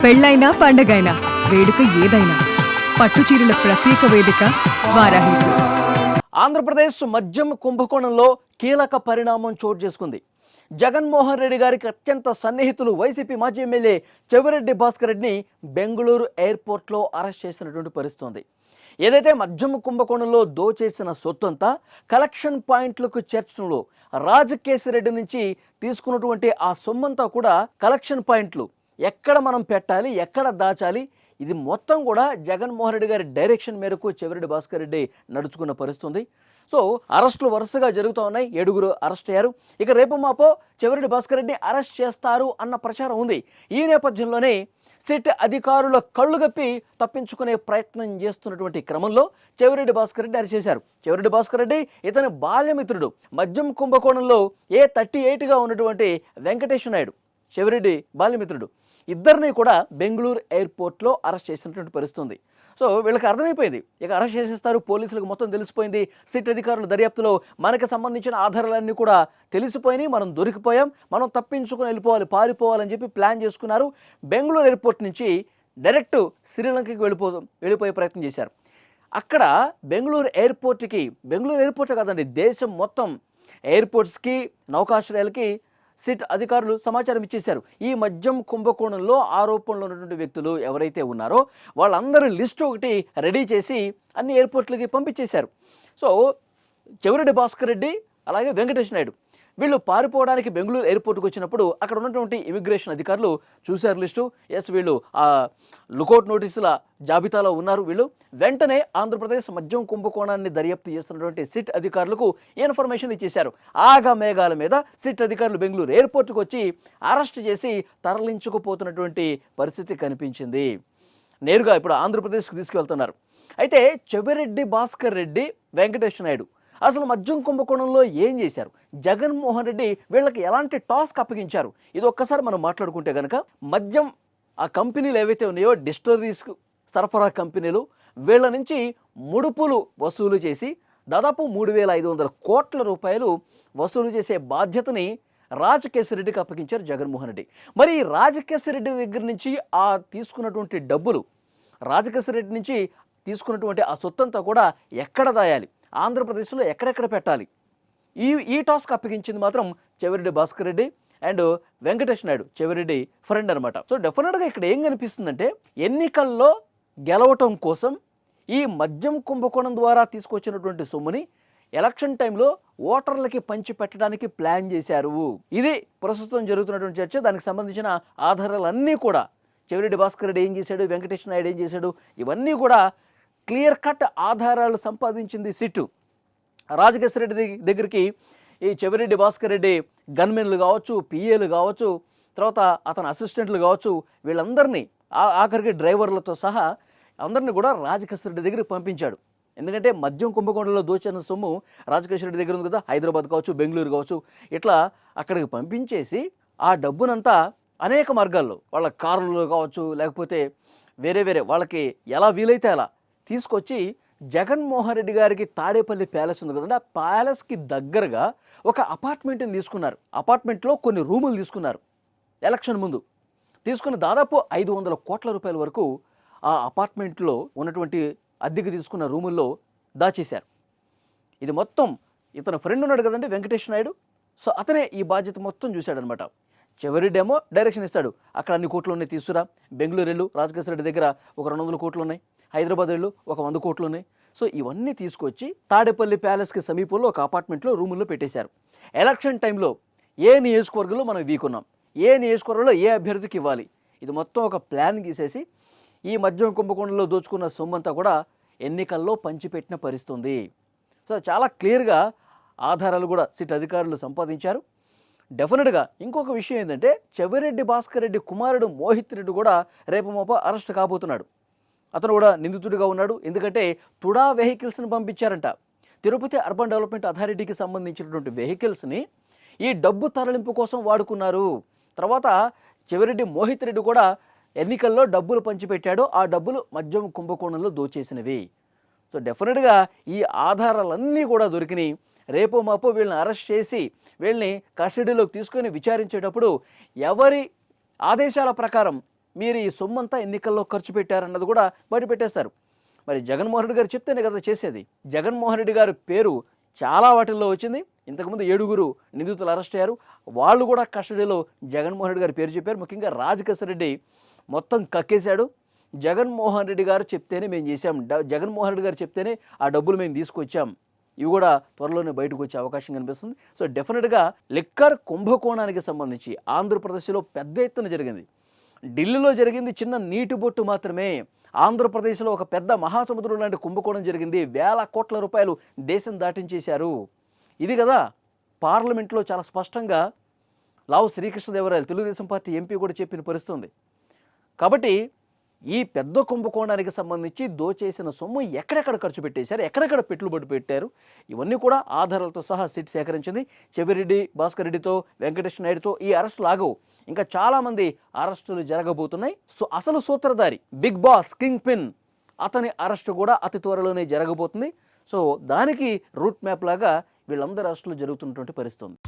పెళ్ళైనా పండగైనా వేడుక ఏదైనా పట్టుచీరల ప్రత్యేక వేదిక వారాహి సిల్క్స్. ఆంధ్రప్రదేశ్ మద్యం కుంభకోణంలో కీలక పరిణామం చోటు చేసుకుంది. జగన్మోహన్ రెడ్డి గారికి అత్యంత సన్నిహితులు వైసీపీ మాజీ ఎమ్మెల్యే చెవిరెడ్డి భాస్కర్ రెడ్డిని బెంగళూరు ఎయిర్పోర్ట్లో అరెస్ట్ చేసినటువంటి పరిస్థితుంది. ఏదైతే మద్యం కుంభకోణంలో దోచేసిన సొత్తంతా కలెక్షన్ పాయింట్లకు చేర్చడంలో రాజకేశిరెడ్డి నుంచి తీసుకున్నటువంటి ఆ సొమ్మంతా కూడా కలెక్షన్ పాయింట్లు ఎక్కడ మనం పెట్టాలి, ఎక్కడ దాచాలి, ఇది మొత్తం కూడా జగన్మోహన్ రెడ్డి గారి డైరెక్షన్ మేరకు చెవిరెడ్డి భాస్కర్ రెడ్డి నడుచుకున్న పరిస్థితుంది. సో అరెస్టులు వరుసగా జరుగుతూ ఉన్నాయి. 7 అరెస్ట్ అయ్యారు. ఇక రేపు మాపో చెవిరెడ్డి భాస్కర్ రెడ్డిని అరెస్ట్ చేస్తారు అన్న ప్రచారం ఉంది. ఈ నేపథ్యంలోనే సిట్ అధికారుల కళ్ళుగప్పి తప్పించుకునే ప్రయత్నం చేస్తున్నటువంటి క్రమంలో చెవిరెడ్డి భాస్కర్ రెడ్డి అరెస్ట్ చేశారు. చెవిరెడ్డి భాస్కర్ రెడ్డి ఇతని బాల్యమిత్రుడు, మద్యం కుంభకోణంలో A38గా ఉన్నటువంటి వెంకటేశ్వర నాయుడు చెవిరెడ్డి బాల్యమిత్రుడు, ఇద్దరిని కూడా బెంగళూరు ఎయిర్పోర్ట్లో అరెస్ట్ చేసినటువంటి పరిస్థితుంది. సో వీళ్ళకి అర్థమైపోయింది, ఇక అరెస్ట్ చేసేస్తారు, పోలీసులకు మొత్తం తెలిసిపోయింది. సిట్ అధికారుల దర్యాప్తులో మనకు సంబంధించిన ఆధారాలన్నీ కూడా తెలిసిపోయినాయి, మనం దొరికిపోయాం, మనం తప్పించుకుని వెళ్ళిపోవాలి, పారిపోవాలని చెప్పి ప్లాన్ చేసుకున్నారు. బెంగళూరు ఎయిర్పోర్ట్ నుంచి డైరెక్ట్ శ్రీలంకకి వెళ్ళిపోయే ప్రయత్నం చేశారు. అక్కడ బెంగళూరు ఎయిర్పోర్టే కాదండి, దేశం మొత్తం ఎయిర్పోర్ట్స్కి, నౌకాశ్రయాలకి సిట్ అధికారులు సమాచారం ఇచ్చేశారు. ఈ మద్యం కుంభకోణంలో ఆరోపణలు ఉన్నటువంటి వ్యక్తులు ఎవరైతే ఉన్నారో వాళ్ళందరూ లిస్టు ఒకటి రెడీ చేసి అన్ని ఎయిర్పోర్ట్లకి పంపించేశారు. సో చెవిరెడ్డి భాస్కర్ రెడ్డి అలాగే వెంకటేష్ నాయుడు వీళ్ళు పారిపోవడానికి బెంగళూరు ఎయిర్పోర్ట్కి వచ్చినప్పుడు అక్కడ ఉన్నటువంటి ఇమిగ్రేషన్ అధికారులు చూశారు లిస్టు. ఎస్, వీళ్ళు ఆ లుకౌట్ నోటీసుల జాబితాలో ఉన్నారు. వీళ్ళు వెంటనే ఆంధ్రప్రదేశ్ మద్యం కుంభకోణాన్ని దర్యాప్తు చేస్తున్నటువంటి సిట్ అధికారులకు ఇన్ఫర్మేషన్ ఇచ్చేశారు. ఆగమేఘాల మీద సిట్ అధికారులు బెంగళూరు ఎయిర్పోర్ట్కి వచ్చి అరెస్ట్ చేసి తరలించుకుపోతున్నటువంటి పరిస్థితి కనిపించింది. నేరుగా ఇప్పుడు ఆంధ్రప్రదేశ్కి తీసుకువెళ్తున్నారు. అయితే చెవిరెడ్డి భాస్కర్ రెడ్డి, వెంకటేశ్వర నాయుడు అసలు మద్యం కుంభకోణంలో ఏం చేశారు, జగన్మోహన్ రెడ్డి వీళ్ళకి ఎలాంటి టాస్క్ అప్పగించారు, ఇది ఒక్కసారి మనం మాట్లాడుకుంటే కనుక మద్యం ఆ కంపెనీలు ఏవైతే ఉన్నాయో డిస్టిలరీస్ సరఫరా కంపెనీలు, వీళ్ళ నుంచి ముడుపులు వసూలు చేసి దాదాపు 3,500 కోట్ల రూపాయలు వసూలు చేసే బాధ్యతని రాజకేశిరెడ్డికి అప్పగించారు జగన్మోహన్ రెడ్డి. మరి రాజకేశిరెడ్డి దగ్గర నుంచి ఆ తీసుకున్నటువంటి డబ్బులు, రాజకేశిరెడ్డి నుంచి తీసుకున్నటువంటి ఆ సొత్తంతా కూడా ఎక్కడ దాయాలి, ఆంధ్రప్రదేశ్లో ఎక్కడెక్కడ పెట్టాలి, ఈ టాస్క్ అప్పగించింది మాత్రం చెవిరెడ్డి భాస్కర్ రెడ్డి అండ్ వెంకటేష్ నాయుడు, చెవిరెడ్డి ఫ్రెండ్ అనమాట. సో డెఫినెట్గా ఇక్కడ ఏం కనిపిస్తుందంటే ఎన్నికల్లో గెలవటం కోసం ఈ మద్యం కుంభకోణం ద్వారా తీసుకొచ్చినటువంటి సొమ్ముని ఎలక్షన్ టైంలో ఓటర్లకి పంచి పెట్టడానికి ప్లాన్ చేశారు. ఇది ప్రస్తుతం జరుగుతున్నటువంటి చర్చ. దానికి సంబంధించిన ఆధారాలన్నీ కూడా చెవిరెడ్డి భాస్కర్ రెడ్డి ఏం చేశాడు, వెంకటేష్ నాయుడు ఏం చేశాడు, ఇవన్నీ కూడా క్లియర్ కట్ ఆధారాలు సంపాదించింది సిట్టు. రాజకేశిరెడ్డి దగ్గరికి ఈ చెవిరెడ్డి భాస్కర్ రెడ్డి గన్మెన్లు కావచ్చు, పిఏలు కావచ్చు, తర్వాత అతని అసిస్టెంట్లు కావచ్చు, వీళ్ళందరినీ ఆఖరికి డ్రైవర్లతో సహా అందరినీ కూడా రాజకేశిరెడ్డి దగ్గరికి పంపించాడు. ఎందుకంటే మద్యం కుంభకోణంలో దోచిన సొమ్ము రాజకేశిరెడ్డి దగ్గర ఉంది కదా, హైదరాబాద్ కావచ్చు, బెంగళూరు కావచ్చు, ఇట్లా అక్కడికి పంపించేసి ఆ డబ్బునంతా అనేక మార్గాల్లో వాళ్ళ కార్లలో కావచ్చు, లేకపోతే వేరే వాళ్ళకి ఎలా వీలైతే అలా తీసుకొచ్చి జగన్మోహన్ రెడ్డి గారికి తాడేపల్లి ప్యాలెస్ ఉంది కదండి, ఆ ప్యాలెస్కి దగ్గరగా ఒక అపార్ట్మెంట్ని తీసుకున్నారు. అపార్ట్మెంట్లో కొన్ని రూములు తీసుకున్నారు. ఎలక్షన్ ముందు తీసుకున్న దాదాపు 500 కోట్ల రూపాయల వరకు ఆ అపార్ట్మెంట్లో ఉన్నటువంటి అద్దెకి తీసుకున్న రూముల్లో దాచేశారు. ఇది మొత్తం ఇతను ఫ్రెండ్ ఉన్నాడు కదండి వెంకటేష్ నాయుడు, సో అతనే ఈ బాధ్యత మొత్తం చూశాడనమాట. చెవిరెడ్డి ఏమో డైరెక్షన్ ఇస్తాడు, అక్కడ అన్ని కోట్లు ఉన్నాయి తీసుకురా, బెంగళూరు వెళ్ళు, రాజకేశిరెడ్డి దగ్గర ఒక 200 కోట్లు ఉన్నాయి, హైదరాబాద్ వెళ్ళు ఒక 100 కోట్లు ఉన్నాయి. సో ఇవన్నీ తీసుకొచ్చి తాడేపల్లి ప్యాలెస్కి సమీపంలో ఒక అపార్ట్మెంట్లో రూముల్లో పెట్టేశారు. ఎలక్షన్ టైంలో ఏ నియోజకవర్గంలో మనం వీకున్నాం, ఏ నియోజకవర్గంలో ఏ అభ్యర్థికి ఇవ్వాలి, ఇది మొత్తం ఒక ప్లాన్ గీసేసి ఈ మద్యం కుంభకోణంలో దోచుకున్న సొమ్మంతా కూడా ఎన్నికల్లో పంచిపెట్టిన పరిస్థితుంది. సో చాలా క్లియర్గా ఆధారాలు కూడా సిట్ అధికారులు సంపాదించారు. డెఫినెట్గా ఇంకొక విషయం ఏంటంటే చెవిరెడ్డి భాస్కర్ రెడ్డి కుమారుడు మోహిత్ రెడ్డి కూడా రేపు మాప అరెస్ట్ కాబోతున్నాడు. అతను కూడా నిందితుడిగా ఉన్నాడు. ఎందుకంటే తుడా వెహికల్స్ని పంపించారంట. తిరుపతి అర్బన్ డెవలప్మెంట్ అథారిటీకి సంబంధించినటువంటి వెహికల్స్ని ఈ డబ్బు తరలింపు కోసం వాడుకున్నారు. తర్వాత చెవిరెడ్డి మోహిత్ రెడ్డి కూడా ఎన్నికల్లో డబ్బులు పంచిపెట్టాడు, ఆ డబ్బులు మద్యం కుంభకోణంలో దోచేసినవి. సో డెఫినెట్గా ఈ ఆధారాలన్నీ కూడా దొరికినాయి. రేపో మాపో వీళ్ళని అరెస్ట్ చేసి వీళ్ళని కస్టడీలోకి తీసుకొని విచారించేటప్పుడు ఎవరి ఆదేశాల ప్రకారం మీరు ఈ సొమ్మంతా ఎన్నికల్లో ఖర్చు పెట్టారన్నది కూడా బయట పెట్టేస్తారు. మరి జగన్మోహన్ రెడ్డి గారు చెప్తేనే కదా చేసేది. జగన్మోహన్ రెడ్డి గారి పేరు చాలా వాటిల్లో వచ్చింది. ఇంతకుముందు 7 నిందితులు అరెస్ట్ అయ్యారు. వాళ్ళు కూడా కస్టడీలో జగన్మోహన్ రెడ్డి గారి పేరు చెప్పారు. ముఖ్యంగా రాజకేశ్వర రెడ్డి మొత్తం కక్కేశాడు. జగన్మోహన్ రెడ్డి గారు చెప్తేనే మేము చేశాం, జగన్మోహన్ రెడ్డి గారు చెప్తేనే ఆ డబ్బులు మేము తీసుకొచ్చాం. ఇవి కూడా త్వరలోనే బయటకు వచ్చే అవకాశం కనిపిస్తుంది. సో డెఫినెట్గా లిక్కర్ కుంభకోణానికి సంబంధించి ఆంధ్రప్రదేశ్లో పెద్ద ఎత్తున జరిగింది. ఢిల్లీలో జరిగింది చిన్న నీటి బొట్టు మాత్రమే. ఆంధ్రప్రదేశ్లో ఒక పెద్ద మహాసముద్రం లాంటి కుంభకోణం జరిగింది. వేల కోట్ల రూపాయలు దేశం దాటించేశారు. ఇది కదా పార్లమెంట్లో చాలా స్పష్టంగా లావు శ్రీకృష్ణదేవరాయలు తెలుగుదేశం పార్టీ ఎంపీ కూడా చెప్పిన పరిస్థితి ఉంది. కాబట్టి ఈ పెద్ద కుంభకోణానికి సంబంధించి దోచేసిన సొమ్ము ఎక్కడెక్కడ ఖర్చు పెట్టేశారు, ఎక్కడెక్కడ పెట్టుబడి పెట్టారు, ఇవన్నీ కూడా ఆధారాలతో సహా సిట్ సేకరించింది. చెవిరెడ్డి భాస్కర్ రెడ్డితో, వెంకటేష్ నాయుడుతో ఈ అరెస్టులు ఆగవు. ఇంకా చాలామంది అరెస్టులు జరగబోతున్నాయి. సో అసలు సూత్రధారి బిగ్ బాస్ కింగ్ పిన్ అతని అరెస్టు కూడా అతి త్వరలోనే జరగబోతుంది. సో దానికి రూట్ మ్యాప్ లాగా వీళ్ళందరూ అరెస్టులు జరుగుతున్నటువంటి పరిస్థితి ఉంది.